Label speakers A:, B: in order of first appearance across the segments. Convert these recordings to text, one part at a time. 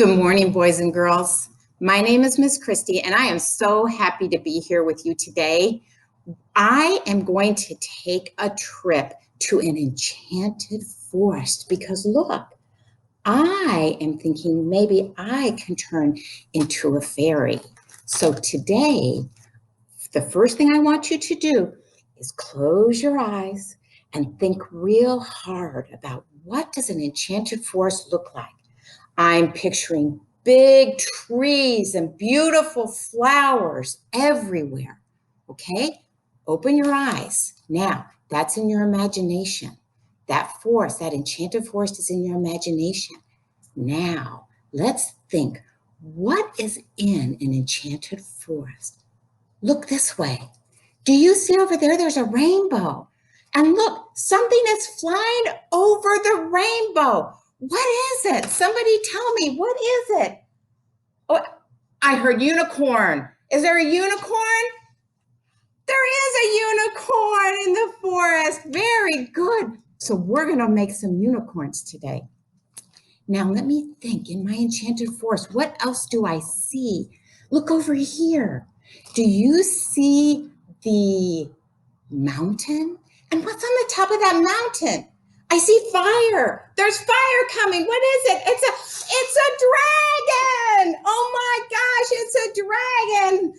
A: Good morning, boys and girls. My name is Miss Kristy, and I am so happy to be here with you today. I am going to take a trip to an enchanted forest because look, I am thinking maybe I can turn into a fairy. So today, the first thing I want you to do is close your eyes and think real hard about what does an enchanted forest look like. I'm picturing big trees and beautiful flowers everywhere. Okay? Open your eyes. Now, that's in your imagination. That forest, that enchanted forest is in your imagination. Now, let's think, what is in an enchanted forest? Look this way. Do you see over there? There's a rainbow. And look, something is flying over the rainbow. What is it? Somebody tell me, what is it? Oh, I heard unicorn. Is there a unicorn? There is a unicorn in the forest. Very good. So we're going to make some unicorns today. Now let me think, in my enchanted forest, what else do I see? Look over here. Do you see the mountain? And what's on the top of that mountain? I see fire. There's fire coming. What is it? It's a dragon. Oh my gosh, it's a dragon.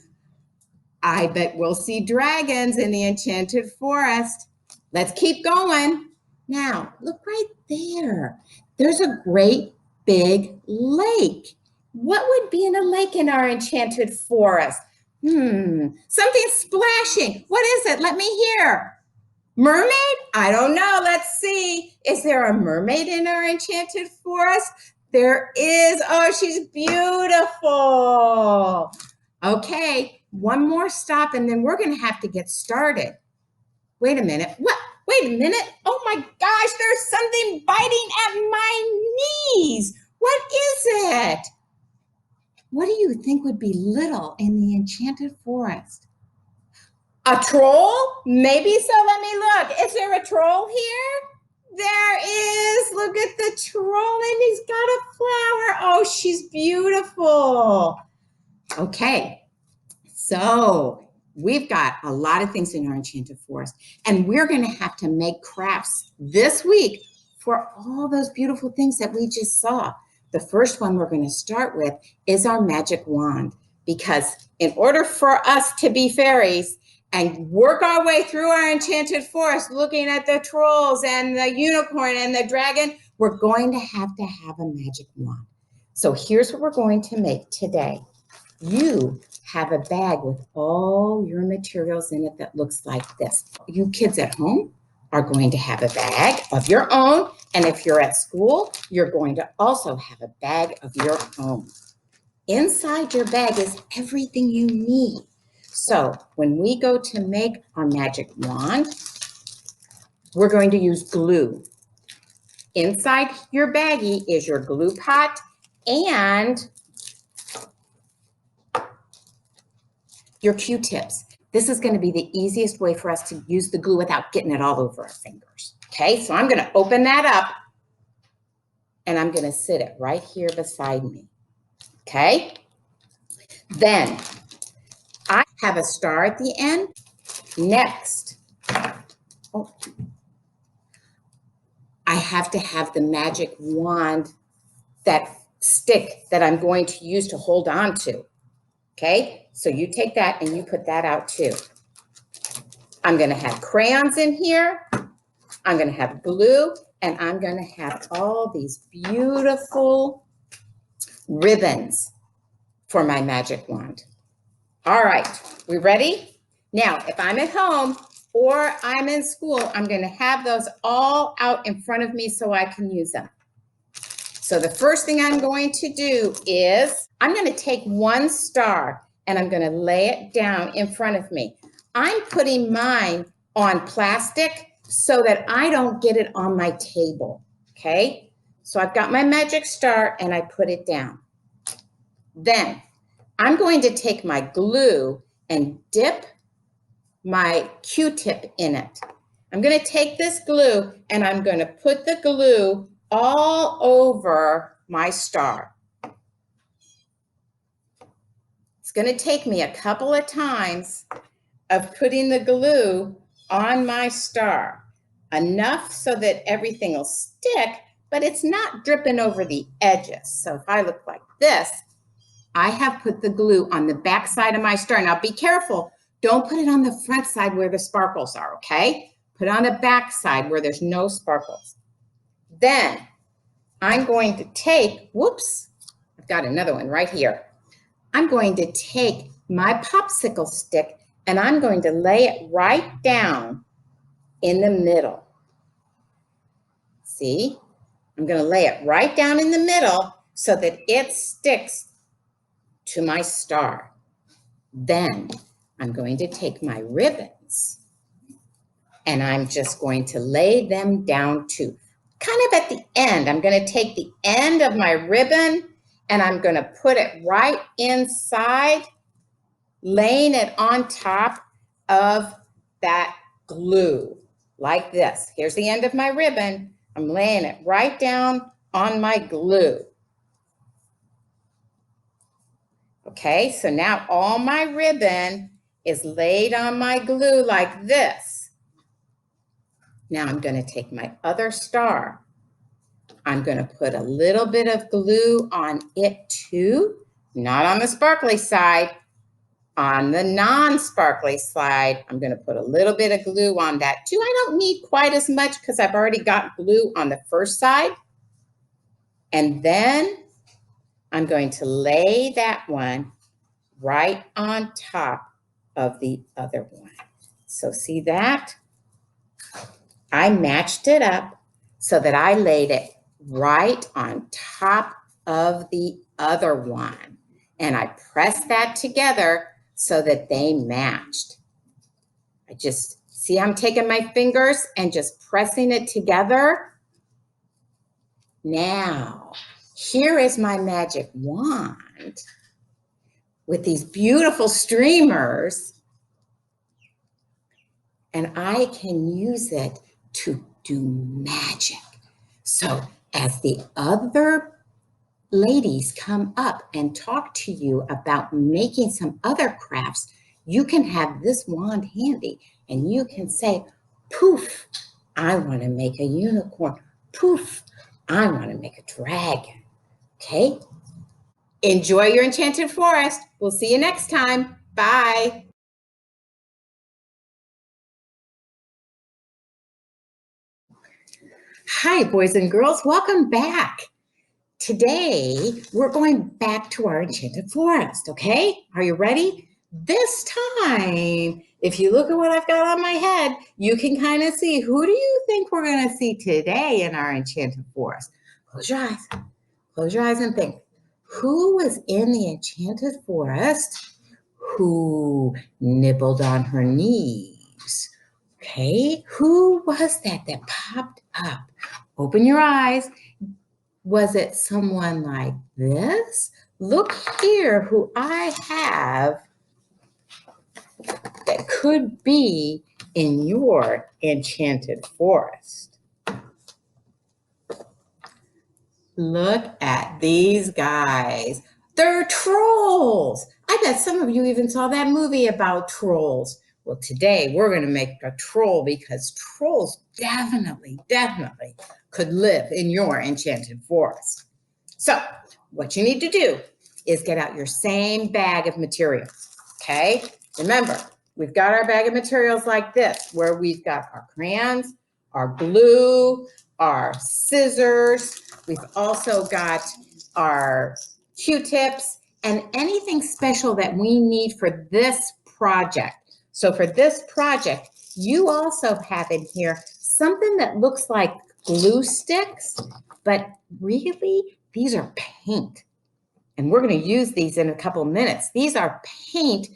A: I bet we'll see dragons in the enchanted forest. Let's keep going. Now, look right there. There's a great big lake. What would be in a lake in our enchanted forest? Something splashing. What is it? Let me hear. Mermaid? I don't know. Let's see. Is there a mermaid in our enchanted forest? There is. Oh, she's beautiful. Okay, one more stop and then we're going to have to get started. Wait a minute. What? Wait a minute. Oh my gosh, there's something biting at my knees. What is it? What do you think would be little in the enchanted forest? A troll? Maybe so. Let me look. Is there a troll here? There is. Look at the troll and he's got a flower. Oh, she's beautiful. Okay, so we've got a lot of things in our enchanted forest and we're going to have to make crafts this week for all those beautiful things that we just saw. The first one we're going to start with is our magic wand, because in order for us to be fairies and work our way through our enchanted forest, looking at the trolls and the unicorn and the dragon, we're going to have a magic wand. So here's what we're going to make today. You have a bag with all your materials in it that looks like this. You kids at home are going to have a bag of your own. And if you're at school, you're going to also have a bag of your own. Inside your bag is everything you need. So when we go to make our magic wand, we're going to use glue. Inside your baggie is your glue pot and your Q-tips. This is going to be the easiest way for us to use the glue without getting it all over our fingers. Okay, so I'm going to open that up and I'm going to sit it right here beside me. Okay, then I have a star at the end. Next, I have to have the magic wand, that stick that I'm going to use to hold on to. Okay, so you take that and you put that out too. I'm going to have crayons in here. I'm going to have glue, and I'm going to have all these beautiful ribbons for my magic wand. All right, we ready? Now, if I'm at home or I'm in school, I'm going to have those all out in front of me so I can use them. So the first thing I'm going to do is I'm going to take one star and I'm going to lay it down in front of me. I'm putting mine on plastic so that I don't get it on my table, okay? So I've got my magic star and I put it down. Then I'm going to take my glue and dip my Q-tip in it. I'm going to take this glue and I'm going to put the glue all over my star. It's going to take me a couple of times of putting the glue on my star, enough so that everything will stick, but it's not dripping over the edges. So if I look like this, I have put the glue on the back side of my star. Now be careful. Don't put it on the front side where the sparkles are, okay? Put it on the back side where there's no sparkles. Then I'm going to take, whoops, I've got another one right here. I'm going to take my popsicle stick and I'm going to lay it right down in the middle. See? I'm going to lay it right down in the middle so that it sticks to my star. Then I'm going to take my ribbons and I'm just going to lay them down too. Kind of at the end, I'm going to take the end of my ribbon and I'm going to put it right inside, laying it on top of that glue like this. Here's the end of my ribbon. I'm laying it right down on my glue. Okay, so now all my ribbon is laid on my glue like this. Now I'm going to take my other star. I'm going to put a little bit of glue on it too, not on the sparkly side. On the non-sparkly side, I'm going to put a little bit of glue on that too. I don't need quite as much because I've already got glue on the first side. And then I'm going to lay that one right on top of the other one. So see that? I matched it up so that I laid it right on top of the other one. And I pressed that together so that they matched. I just, see, I'm taking my fingers and just pressing it together. Now, here is my magic wand with these beautiful streamers, and I can use it to do magic. So as the other ladies come up and talk to you about making some other crafts, you can have this wand handy and you can say, poof, I want to make a unicorn. Poof, I want to make a dragon. Okay? Enjoy your enchanted forest. We'll see you next time. Bye. Hi, boys and girls. Welcome back. Today, we're going back to our enchanted forest, okay? Are you ready? This time, if you look at what I've got on my head, you can kind of see, who do you think we're going to see today in our enchanted forest? Close your eyes. Close your eyes and think. Who was in the enchanted forest who nibbled on her knees? Okay, who was that popped up? Open your eyes. Was it someone like this? Look here who I have that could be in your enchanted forest. Look at these guys. They're trolls. I bet some of you even saw that movie about trolls. Well, today we're going to make a troll because trolls definitely could live in your enchanted forest. So what you need to do is get out your same bag of materials, okay? Remember, we've got our bag of materials like this, where we've got our crayons, our glue, our scissors. We've also got our Q-tips and anything special that we need for this project. So for this project, you also have in here something that looks like glue sticks, but really these are paint. And we're going to use these in a couple of minutes. These are paint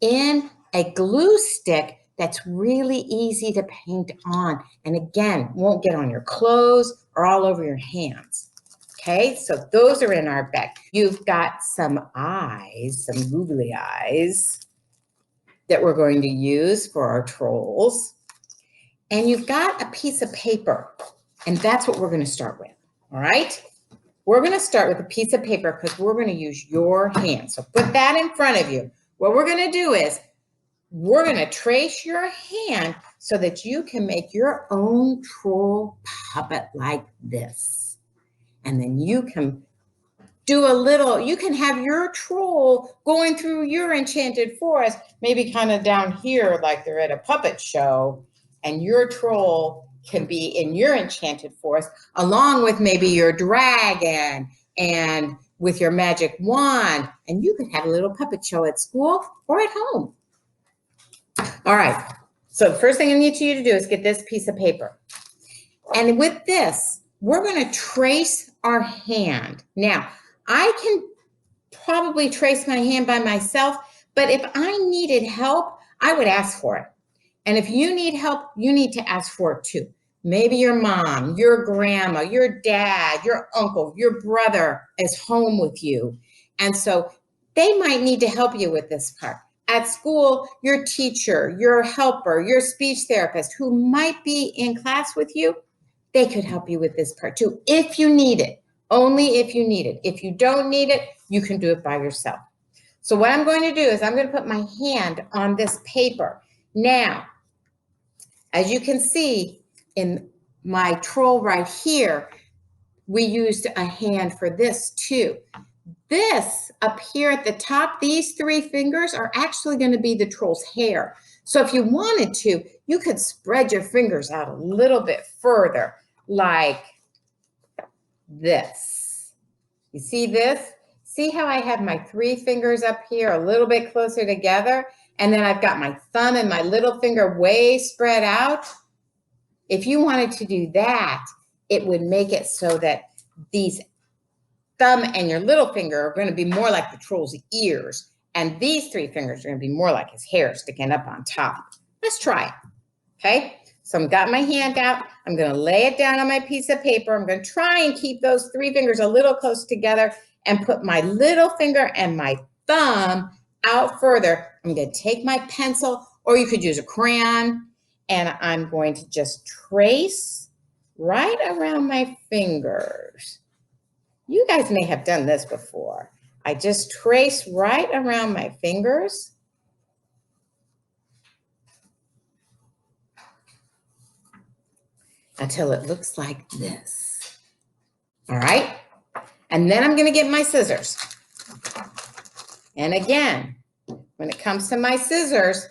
A: in a glue stick that's really easy to paint on. And again, won't get on your clothes or all over your hands. Okay, so those are in our bag. You've got some eyes, some googly eyes that we're going to use for our trolls. And you've got a piece of paper, and that's what we're going to start with. All right? we're going to start with a piece of paper because we're going to use your hand. So put that in front of you. What we're going to do is we're going to trace your hand so that you can make your own troll puppet like this. And then you can do a little, you can have your troll going through your enchanted forest, maybe kind of down here like they're at a puppet show, and your troll can be in your enchanted forest along with maybe your dragon and with your magic wand, and you can have a little puppet show at school or at home. All right, so the first thing I need you to do is get this piece of paper. And with this, we're going to trace our hand. Now, I can probably trace my hand by myself, but if I needed help, I would ask for it. And if you need help, you need to ask for it too. Maybe your mom, your grandma, your dad, your uncle, your brother is home with you. And so they might need to help you with this part. At school, your teacher, your helper, your speech therapist who might be in class with you, they could help you with this part too, if you need it, only if you need it. If you don't need it, you can do it by yourself. So what I'm going to do is I'm going to put my hand on this paper. Now, as you can see in my troll right here, we used a hand for this too. This up here at the top, these 3 fingers are actually going to be the troll's hair. So if you wanted to, you could spread your fingers out a little bit further, like this. You see this? See how I have my 3 fingers up here a little bit closer together, and then I've got my thumb and my little finger way spread out? If you wanted to do that, it would make it so that these thumb and your little finger are going to be more like the troll's ears, and these 3 fingers are going to be more like his hair sticking up on top. Let's try it, okay? So I've got my hand out. I'm going to lay it down on my piece of paper. I'm going to try and keep those 3 fingers a little close together and put my little finger and my thumb out further. I'm going to take my pencil, or you could use a crayon, and I'm going to just trace right around my fingers. You guys may have done this before. I just trace right around my fingers. Until it looks like this. All right? And then I'm going to get my scissors. And again, when it comes to my scissors,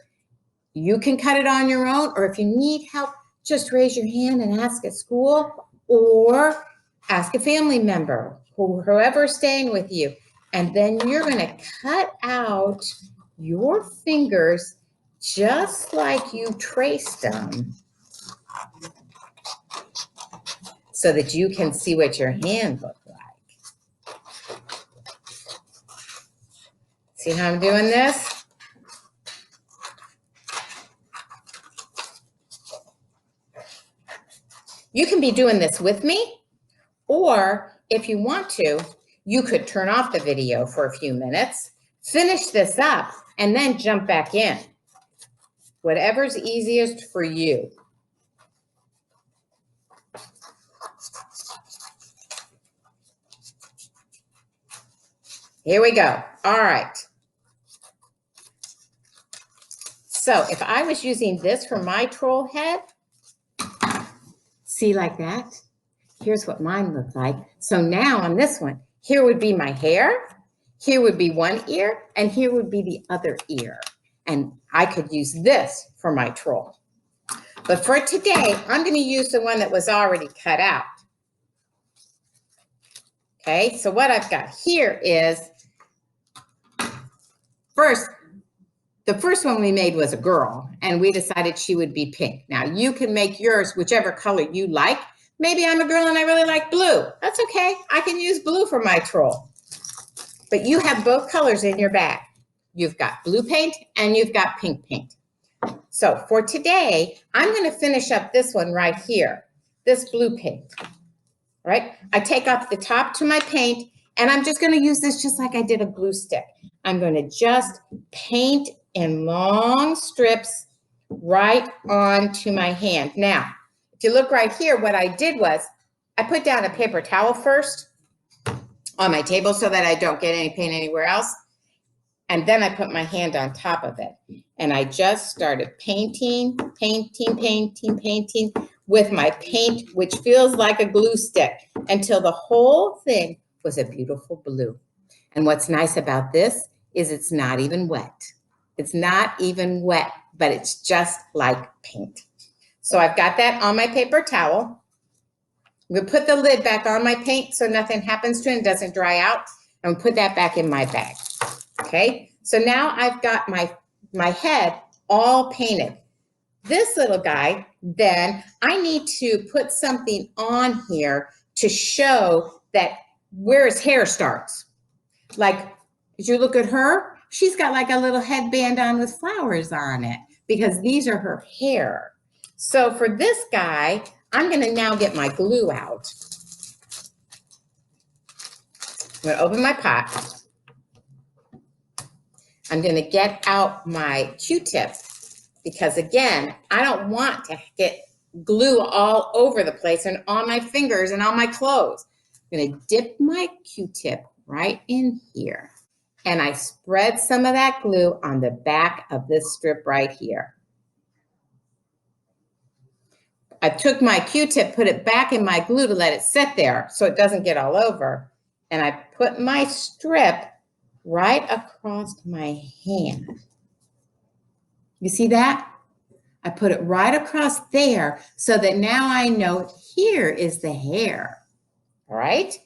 A: you can cut it on your own, or if you need help, just raise your hand and ask at school, or ask a family member, whoever's staying with you. And then you're going to cut out your fingers just like you traced them, so that you can see what your hand looks like. See how I'm doing this? You can be doing this with me, or if you want to, you could turn off the video for a few minutes, finish this up, and then jump back in. Whatever's easiest for you. Here we go. All right. So if I was using this for my troll head, see like that? Here's what mine looked like. So now on this one, here would be my hair, here would be one ear, and here would be the other ear. And I could use this for my troll. But for today, I'm going to use the one that was already cut out. Okay, so what I've got here is, the first one we made was a girl, and we decided she would be pink. Now you can make yours whichever color you like. Maybe I'm a girl and I really like blue. That's okay. I can use blue for my troll. But you have both colors in your bag. You've got blue paint and you've got pink paint. So for today, I'm going to finish up this one right here, this blue paint. All right? I take off the top to my paint, and I'm just going to use this just like I did a glue stick. I'm going to just paint in long strips right onto my hand. Now, if you look right here, what I did was I put down a paper towel first, on my table so that I don't get any paint anywhere else. And then I put my hand on top of it. And I just started painting with my paint, which feels like a glue stick, until the whole thing was a beautiful blue. And what's nice about this is it's not even wet. It's not even wet, but it's just like paint. So I've got that on my paper towel. I'm gonna put the lid back on my paint so nothing happens to it and doesn't dry out. I'm gonna put that back in my bag. Okay, so now I've got my head all painted. This little guy, then I need to put something on here to show that where his hair starts. Like, as you look at her, she's got like a little headband on with flowers on it because these are her hair. So for this guy, I'm gonna now get my glue out. I'm gonna open my pot. I'm gonna get out my Q-tip because again, I don't want to get glue all over the place and on my fingers and on my clothes. I'm gonna dip my Q-tip right in here and I spread some of that glue on the back of this strip right here. I took my Q-tip, put it back in my glue to let it sit there so it doesn't get all over. And I put my strip right across my hand. You see that? I put it right across there so that now I know here is the hair. All right?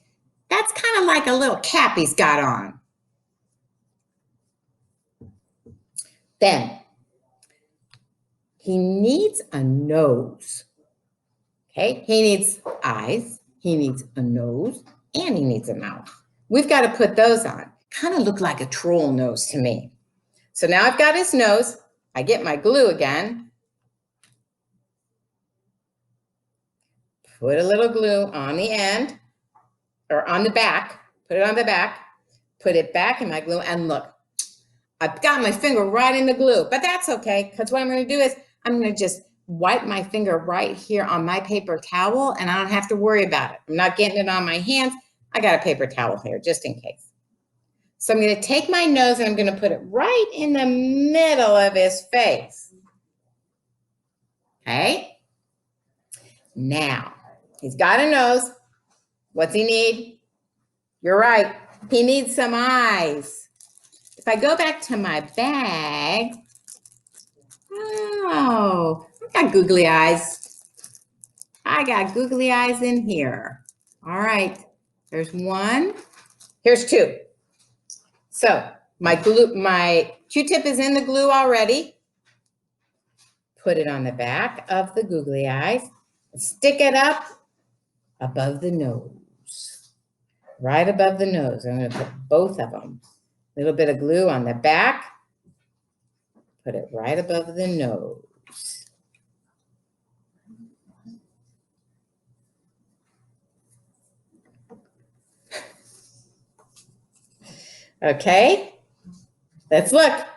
A: That's kind of like a little cap he's got on. Then he needs a nose. Okay? He needs eyes, he needs a nose, and he needs a mouth. We've got to put those on. Kind of look like a troll nose to me. So now I've got his nose. I get my glue again. Put a little glue on the end or on the back. Put it on the back. Put it back in my glue and look. I've got my finger right in the glue, but that's okay because what I'm going to do is I'm going to just wipe my finger right here on my paper towel and I don't have to worry about it. I'm not getting it on my hands. I got a paper towel here just in case. So I'm going to take my nose and I'm going to put it right in the middle of his face. Okay? Now, he's got a nose. What's he need? You're right. He needs some eyes. If I go back to my bag, oh, I got googly eyes. I got googly eyes in here. All right, there's one. Here's two. So my Q-tip is in the glue already. Put it on the back of the googly eyes. Stick it up above the nose. Right above the nose. I'm going to put both of them. A little bit of glue on the back. Put it right above the nose. Okay, let's look.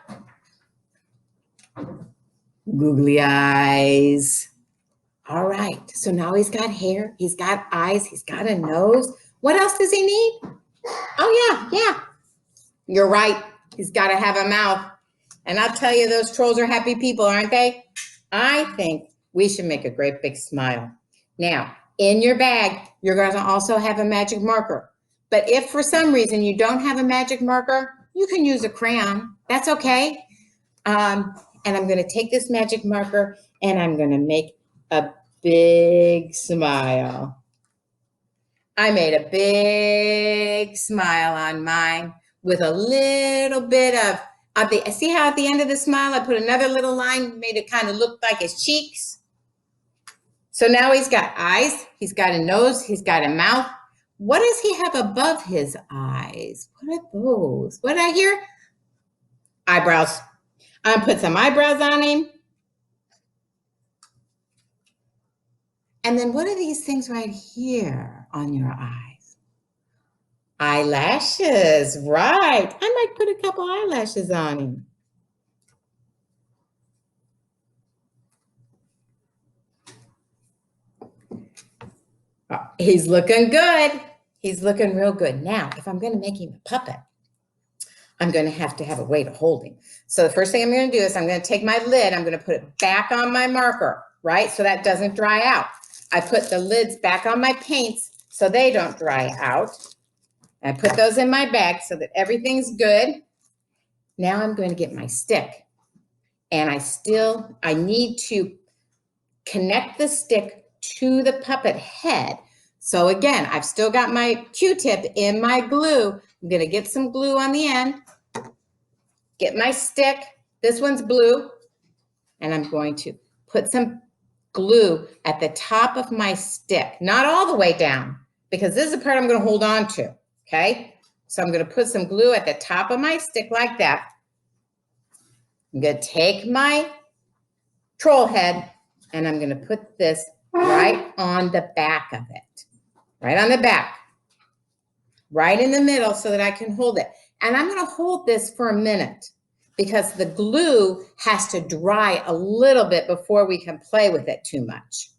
A: Googly eyes. All right, so now he's got hair, he's got eyes, he's got a nose. What else does he need? Oh yeah. You're right, he's got to have a mouth. And I'll tell you, those trolls are happy people, aren't they? I think we should make a great big smile. Now, in your bag, you're going to also have a magic marker. But if for some reason you don't have a magic marker, you can use a crayon. That's okay. And I'm going to take this magic marker and I'm going to make a big smile. I made a big smile on mine with a little bit of see how at the end of the smile, I put another little line, made it kind of look like his cheeks. So now he's got eyes, he's got a nose, he's got a mouth. What does he have above his eyes? What are those? What did I hear? Eyebrows. I'm gonna put some eyebrows on him. And then what are these things right here on your eyes? Eyelashes, right. I might put a couple eyelashes on him. He's looking good. He's looking real good. Now, if I'm going to make him a puppet, I'm going to have a way to hold him. So the first thing I'm going to do is I'm going to take my lid, I'm going to put it back on my marker, right? So that doesn't dry out. I put the lids back on my paints so they don't dry out. I put those in my bag so that everything's good. Now I'm going to get my stick. And I need to connect the stick to the puppet head. So again, I've still got my Q-tip in my glue. I'm going to get some glue on the end, get my stick. This one's blue. And I'm going to put some glue at the top of my stick, not all the way down, because this is the part I'm going to hold on to, okay? So I'm going to put some glue at the top of my stick like that. I'm going to take my troll head and I'm going to put this right on the back of it, right on the back, right in the middle so that I can hold it. And I'm going to hold this for a minute because the glue has to dry a little bit before we can play with it too much.